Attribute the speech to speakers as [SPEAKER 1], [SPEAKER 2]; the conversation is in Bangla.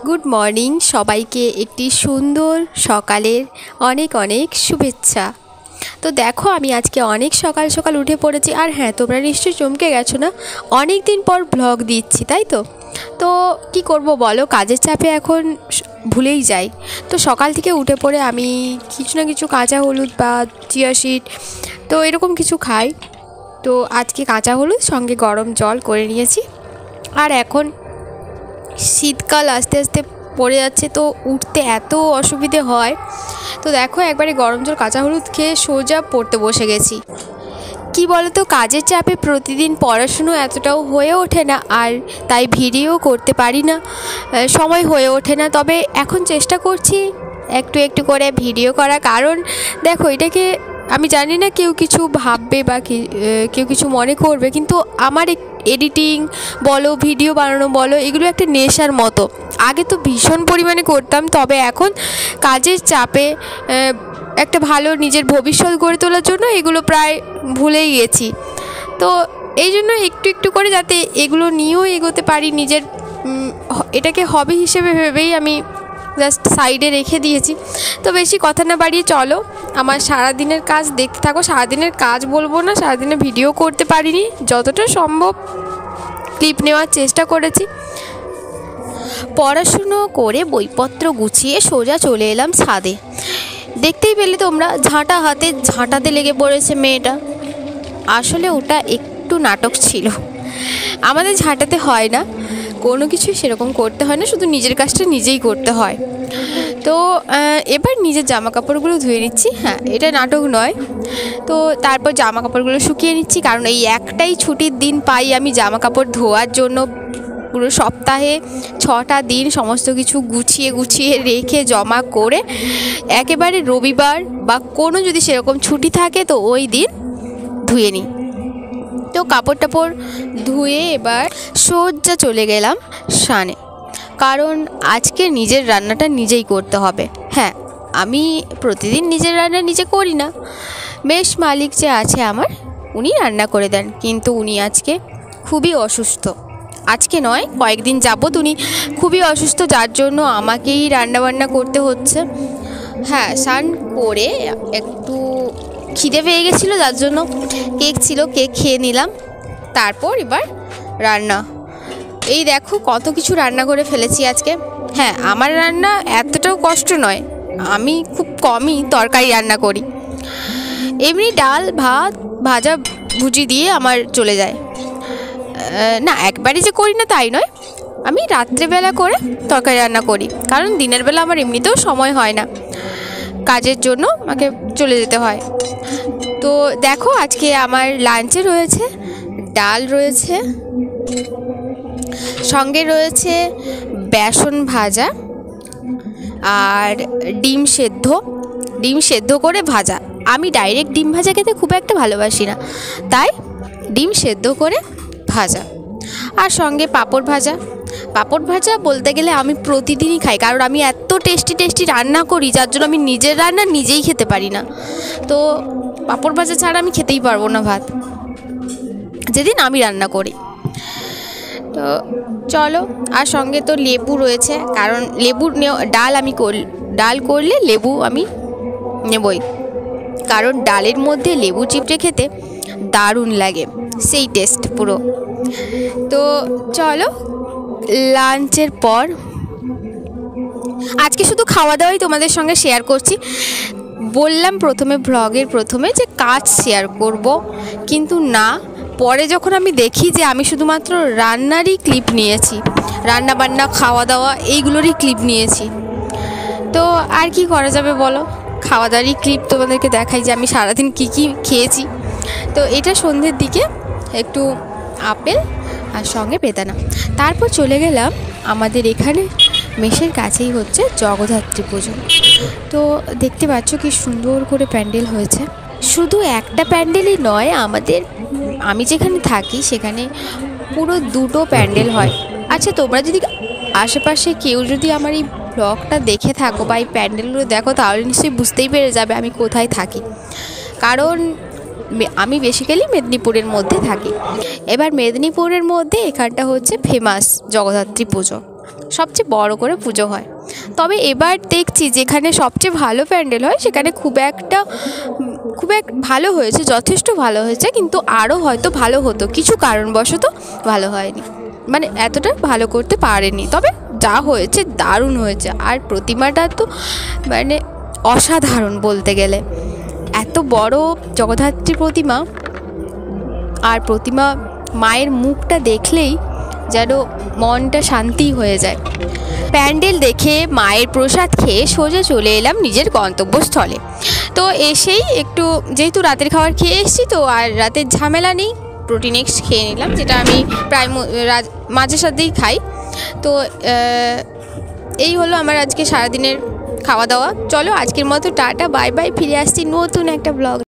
[SPEAKER 1] গুড মর্নিং সবাইকে, একটি সুন্দর সকালের অনেক অনেক শুভেচ্ছা। তো দেখো, আমি আজকে অনেক সকাল সকাল উঠে পড়েছি। আর হ্যাঁ, তোমরা নিশ্চয়ই চমকে গেছো না, অনেক দিন পর ব্লগ দিচ্ছি, তাই তো। তো কি করব বলো, কাজের চাপে এখন ভুলেই যাই। তো সকাল থেকে উঠে পড়ে আমি কিছু না কিছু কাঁচা হলুদ বা চিয়া সিড তো এরকম কিছু খাই। তো আজকে কাঁচা হলুদ সঙ্গে গরম জল করে নিয়েছি। আর এখন শীতকাল আস্তে আস্তে পড়ে যাচ্ছে, তো উঠতে এত অসুবিধে হয়। তো দেখো, একবারে গরম জল কাঁচা হলুদ খেয়ে সোজা পড়তে বসে গেছি। কি বলো তো, কাজের চাপে প্রতিদিন পড়াশুনো এতটাও হয়ে ওঠে না, আর তাই ভিডিও করতে পারি না, সময় হয়ে ওঠে না। তবে এখন চেষ্টা করছি একটু একটু করে ভিডিও করা। কারণ দেখো, এটাকে আমি জানি না কেউ কিছু ভাববে বা কেউ কিছু মনে করবে, কিন্তু আমার এডিটিং বলো, ভিডিও বানানো বলো, এগুলো একটা নেশার মতো। আগে তো ভীষণ পরিমাণে করতাম, তবে এখন কাজের চাপে একটা ভালো নিজের ভবিষ্যৎ গড়ে তোলার জন্য এগুলো প্রায় ভুলেই গেছি। তো এই জন্য একটু একটু করে যাতে এগুলো নিয়েও এগোতে পারি, নিজের এটাকে হবি হিসেবে ভেবেই আমি জাস্ট সাইডে রেখে দিয়েছি। তো বেশি কথা না বাড়িয়ে চলো আমার সারাদিনের কাজ দেখতে থাকো। সারাদিনের কাজ বলবো না, সারাদিনে ভিডিও করতে পারিনি, যতটা সম্ভব ক্লিপ নেওয়ার চেষ্টা করেছি। পড়াশুনো করে বইপত্র গুছিয়ে সোজা চলে এলাম ছাদে। দেখতেই পেলে তোমরা, ঝাঁটা হাতে ঝাঁটাতে লেগে পড়েছে মেয়েটা। আসলে ওটা একটু নাটক ছিল। আমাদের ঝাঁটাতে হয় না, কোনো কিছুই সেরকম করতে হয় না, শুধু নিজের কাজটা নিজেই করতে হয়। তো এবার নিজের জামা কাপড়গুলো ধুয়ে নিচ্ছি। হ্যাঁ, এটা নাটক নয়। তো তারপর জামা কাপড়গুলো শুকিয়ে নিচ্ছি, কারণ এই একটাই ছুটির দিন পাই আমি জামা কাপড় ধোয়ার জন্য। পুরো সপ্তাহে 6টা দিন সমস্ত কিছু গুছিয়ে গুছিয়ে রেখে জমা করে একেবারে রবিবার বা কোনো যদি সেরকম ছুটি থাকে তো ওই দিন ধুয়ে নিই। তো কাপড় টাপড় ধুয়ে এবার সোজা চলে গেলাম স্নানে, কারণ আজকে নিজের রান্নাটা নিজেই করতে হবে। হ্যাঁ, আমি প্রতিদিন নিজের রান্না নিজে করি না, বেশ মালিক যে আছে আমার, উনি রান্না করে দেন। কিন্তু উনি আজকে খুবই অসুস্থ। আজকে নয়, কয়েকদিন যাবত উনি খুবই অসুস্থ, যার জন্য আমাকেই রান্নাবান্না করতে হচ্ছে। হ্যাঁ, স্নান করে একটু খিদে পেয়ে গেছিলো, যার জন্য কেক ছিল, কেক খেয়ে নিলাম। তারপর এবার রান্না। এই দেখো কত কিছু রান্না করে ফেলেছি আজকে। হ্যাঁ, আমার রান্না এতটাও কষ্ট নয়, আমি খুব কমই তরকারি রান্না করি। এমনি ডাল ভাত ভাজা ভুজি দিয়ে আমার চলে যায়। না, একবারই যে করি না তাই নয়, আমি রাত্রেবেলা করে তরকারি রান্না করি, কারণ দিনের বেলা আমার এমনিতেও সময় হয় না, কাজের জন্য আমাকে চলে যেতে হয়। তো দেখো, আজকে আমার লাঞ্চে রয়েছে ডাল, রয়েছে সঙ্গে রয়েছে বেসন ভাজা আর ডিম সেদ্ধ করে ভাজা। আমি ডাইরেক্ট ডিম ভাজা খেতে খুব একটা ভালোবাসি না, তাই ডিম সেদ্ধ করে ভাজা। আর সঙ্গে পাঁপড় ভাজা বলতে গেলে আমি প্রতিদিনই খাই, কারণ আমি এত টেস্টি রান্না করি, যার জন্য আমি নিজের রান্না নিজেই খেতে পারি না। তো পাঁপড় ভাজা ছাড়া আমি খেতেই পারবো না ভাত, যেদিন আমি রান্না করি। তো চলো, আর সঙ্গে তো লেবু রয়েছে, কারণ ডাল করলে লেবু আমি নেবই, কারণ ডালের মধ্যে লেবু চিপড়ে খেতে দারুণ লাগে, সেই টেস্ট পুরো। তো চলো, লাঞ্চের পর আজকে শুধু খাওয়া দাওয়াই তোমাদের সঙ্গে শেয়ার করছি। বললাম ব্লগের প্রথমে যে কাজ শেয়ার করব, কিন্তু না, পরে যখন আমি দেখি যে আমি শুধুমাত্র রান্নারই ক্লিপ নিয়েছি, রান্না বান্না খাওয়া দাওয়া এইগুলোরই ক্লিপ নিয়েছি, তো আর কি করা যাবে বলো, খাওয়া দাওয়ারই ক্লিপ তোমাদেরকে দেখাই যে আমি সারাদিন কী খেয়েছি। তো এটা সন্ধ্যের দিকে একটু আপেল আর সঙ্গে বেদানা। তারপর চলে গেলাম আমাদের এখানে মেসের কাছেই হচ্ছে জগদ্ধাত্রী পুজো। তো দেখতে পাচ্ছ কি সুন্দর করে প্যান্ডেল হয়েছে। শুধু একটা প্যান্ডেলই নয়, আমি যেখানে থাকি সেখানে পুরো 2টো প্যান্ডেল হয়। আচ্ছা, তোমরা যদি আশেপাশে কেউ যদি আমার এই ব্লগটা দেখে থাকো বা এই প্যান্ডেলগুলো দেখো, তাহলে নিশ্চয়ই বুঝতেই পেরে যাবে আমি কোথায় থাকি, কারণ আমি বেসিক্যালি মেদিনীপুরের মধ্যে থাকি। এবার মেদিনীপুরের মধ্যে এখানটা হচ্ছে ফেমাস জগদ্ধাত্রী পুজো। সবচেয়ে বড় করে পুজো হয়। তবে এবার দেখছি যেখানে সবচেয়ে ভালো প্যান্ডেল হয় সেখানে খুব ভালো হয়েছে, যথেষ্ট ভালো হয়েছে, কিন্তু আরও হয়তো ভালো হতো, কিছু কারণবশত ভালো হয়নি, মানে এতটা ভালো করতে পারেনি। তবে যা হয়েছে দারুণ হয়েছে। আর প্রতিমাটা তো মানে অসাধারণ বলতে গেলে, এত বড় জগদ্ধাত্রী প্রতিমা, আর প্রতিমা মায়ের মুখটা দেখলেই যেন মনটা শান্তি হয়ে যায়। প্যান্ডেল দেখে মায়ের প্রসাদ খেয়ে সোজা চলে এলাম নিজের গন্তব্যস্থলে। তো এসেই একটু, যেহেতু রাতের খাবার খেয়ে এসেছি তো আর রাতের ঝামেলা নেই, প্রোটিনেক্স খেয়ে নিলাম, যেটা আমি প্রায় মাঝে সাথেই খাই। তো এই হলো আমার আজকে সারাদিনের খাওয়া দাওয়া। চলো আজকের মতো টাটা, বাই বাই, ফিরে আসছি নতুন একটা ব্লগ।